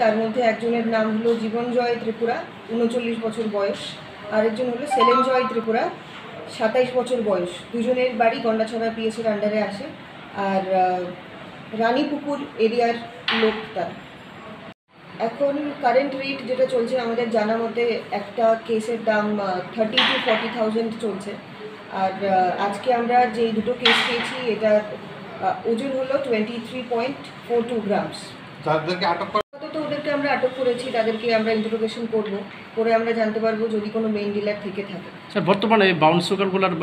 তার মধ্যে একজনের নাম হলো জীবনজয় ত্রিপুরা, 39 বছর বয়স, আরেকজন হলো সেলেনজয় ত্রিপুরা, 27 বছর বয়স। দুজনের বাড়ি গন্ডাছড়া পিএসের আন্ডারে আসে, আর রানীপুকুর এরিয়ার লোক তারা। এখন কারেন্ট রেট যেটা চলছে আমাদের জানা মতে একটা কেসের দাম 30,000 to 40,000 চলছে। আর আজকে আমরা যে দুটো কেস পেয়েছি এটার ওজন হলো 23.42 গ্রামস। ওদেরকে আমরা আটক করেছি, তাদেরকে আমরা ইন্টারোগেশন করব, করে আমরা জানতে পারবো যদি কোনো মেইন ডিলার থেকে থাকে। স্যার, বর্তমানে ব্রাউন সুগারগুলোর